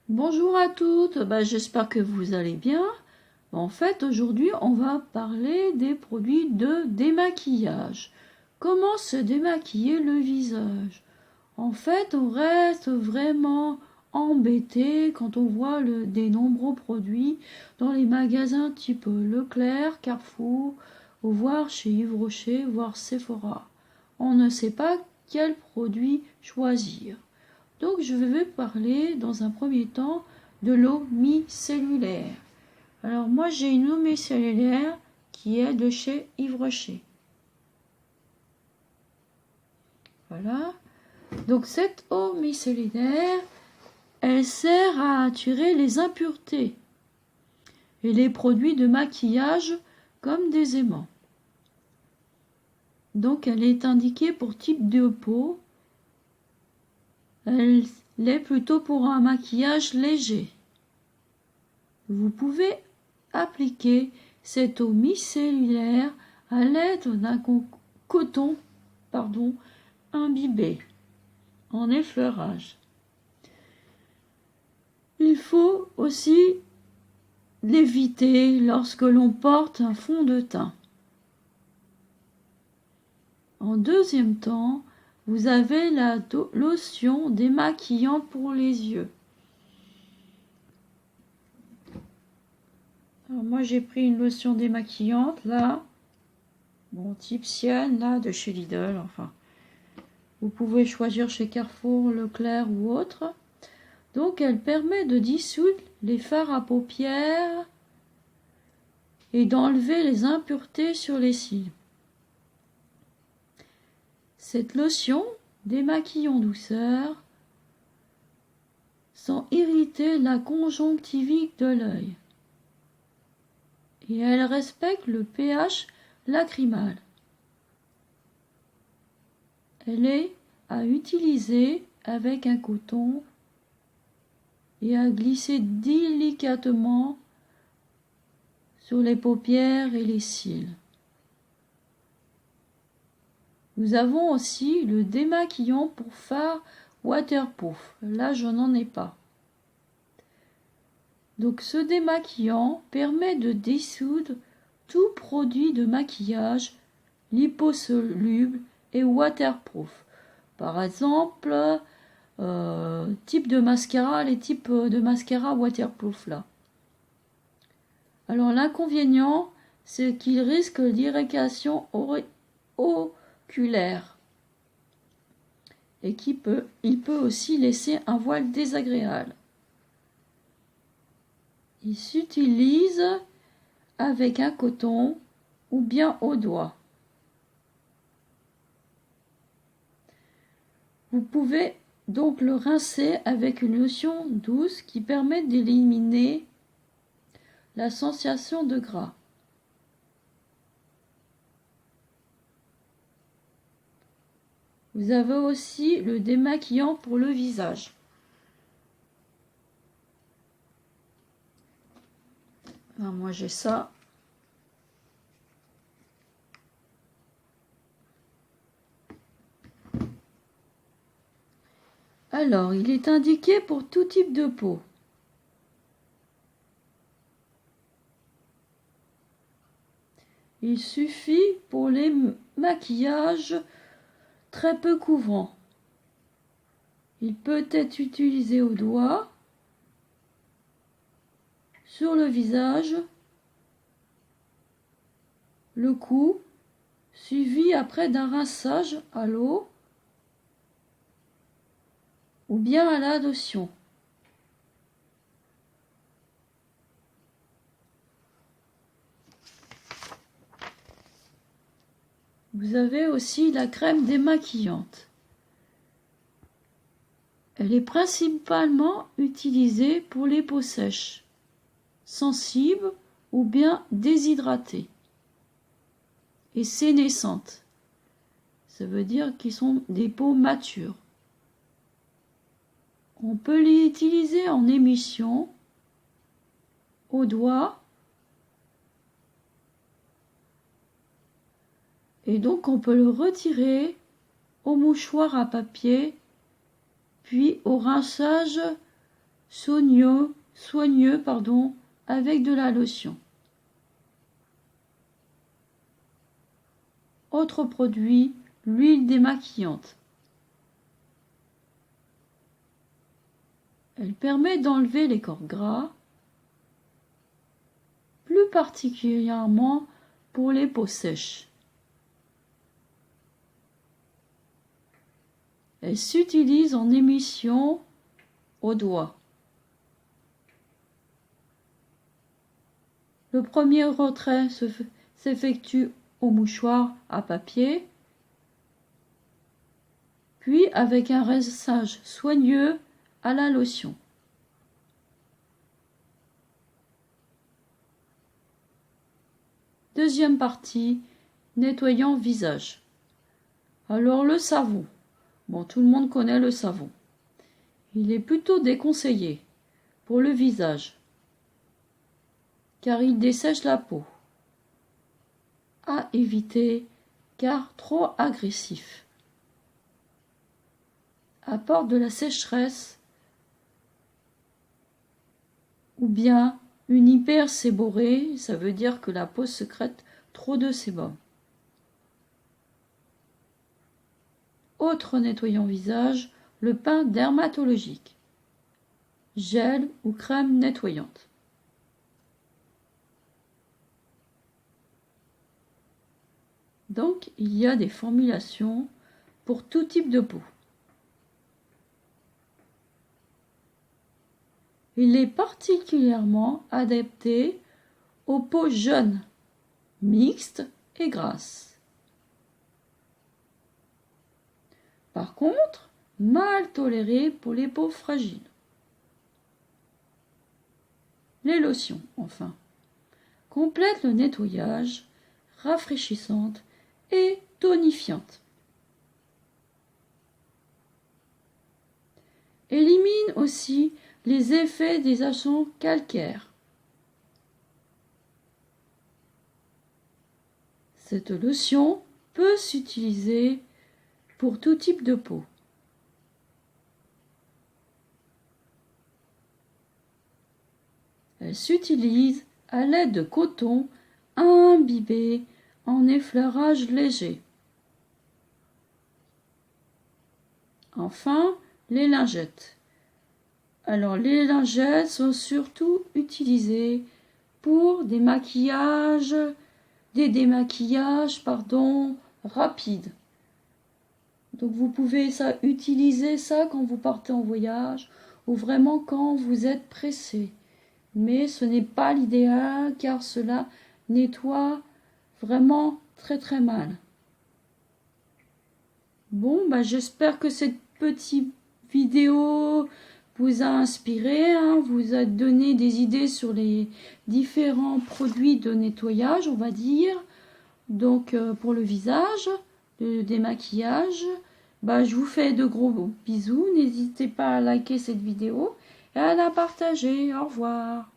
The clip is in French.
Bonjour à toutes, j'espère que vous allez bien. En fait, aujourd'hui, on va parler des produits de démaquillage. Comment se démaquiller le visage? En fait, on reste vraiment embêté quand on voit des nombreux produits dans les magasins type Leclerc, Carrefour, ou voire chez Yves Rocher, voire Sephora. On ne sait pas quel produit choisir. Donc je vais parler dans un premier temps de l'eau micellulaire. Alors moi j'ai une eau micellulaire qui est de chez Yves Rocher. Voilà. Donc cette eau micellulaire, elle sert à attirer les impuretés et les produits de maquillage comme des aimants. Donc elle est indiquée pour type de peau. Elle est plutôt pour un maquillage léger. Vous pouvez appliquer cette eau micellulaire à l'aide d'un coton imbibé en effleurage. Il faut aussi l'éviter lorsque l'on porte un fond de teint. En deuxième temps, vous avez la lotion démaquillante pour les yeux. Alors moi j'ai pris une lotion démaquillante là, type Sienne là de chez Lidl, enfin. Vous pouvez choisir chez Carrefour, Leclerc ou autre. Donc elle permet de dissoudre les fards à paupières et d'enlever les impuretés sur les cils. Cette lotion démaquille en douceur sans irriter la conjonctivite de l'œil. Et elle respecte le pH lacrymal. Elle est à utiliser avec un coton et à glisser délicatement sur les paupières et les cils. Nous avons aussi le démaquillant pour fard waterproof. Là, je n'en ai pas. Donc ce démaquillant permet de dissoudre tout produit de maquillage liposoluble et waterproof. Par exemple, type de mascara, les types de mascara waterproof là. Alors l'inconvénient, c'est qu'il risque l'irritation oculaire et il peut aussi laisser un voile désagréable. Il s'utilise avec un coton ou bien au doigt. Vous pouvez donc le rincer avec une lotion douce qui permet d'éliminer la sensation de gras. Vous avez aussi le démaquillant pour le visage. Alors moi j'ai ça. Alors, il est indiqué pour tout type de peau. Il suffit pour les maquillages très peu couvrants. Il peut être utilisé au doigt, sur le visage, le cou, suivi après d'un rinçage à l'eau ou bien à la lotion. Vous avez aussi la crème démaquillante. Elle est principalement utilisée pour les peaux sèches, sensibles ou bien déshydratées et sénescentes. Ça veut dire qu'ils sont des peaux matures. On peut l'utiliser en émulsion, au doigt, et donc on peut le retirer au mouchoir à papier, puis au rinçage soigneux, avec de la lotion. Autre produit, l'huile démaquillante. Elle permet d'enlever les corps gras, plus particulièrement pour les peaux sèches. Elle s'utilise en émission au doigt. Le premier retrait s'effectue au mouchoir à papier, puis avec un rinçage soigneux à la lotion. Deuxième partie, nettoyant visage. Alors le savon. Bon, tout le monde connaît le savon. Il est plutôt déconseillé pour le visage, car il dessèche la peau. À éviter, car trop agressif. Apporte de la sécheresse ou bien une hyperséborrhée, ça veut dire que la peau sécrète trop de sébum. Autre nettoyant visage, le pain dermatologique, gel ou crème nettoyante. Donc, il y a des formulations pour tout type de peau. Il est particulièrement adapté aux peaux jeunes, mixtes et grasses. Par contre, mal toléré pour les peaux fragiles. Les lotions, enfin, complètent le nettoyage, rafraîchissante et tonifiante. Élimine aussi les effets des agents calcaires. Cette lotion peut s'utiliser pour tout type de peau. Elle s'utilise à l'aide de coton imbibé en effleurage léger. Enfin, les lingettes. Alors, les lingettes sont surtout utilisées pour des démaquillages rapides. Donc, vous pouvez utiliser ça quand vous partez en voyage ou vraiment quand vous êtes pressé. Mais ce n'est pas l'idéal car cela nettoie vraiment très très mal. Bon, j'espère que cette petite vidéo vous a inspiré, vous a donné des idées sur les différents produits de nettoyage, on va dire. Donc pour le visage, le démaquillage, je vous fais de gros bisous. N'hésitez pas à liker cette vidéo et à la partager. Au revoir.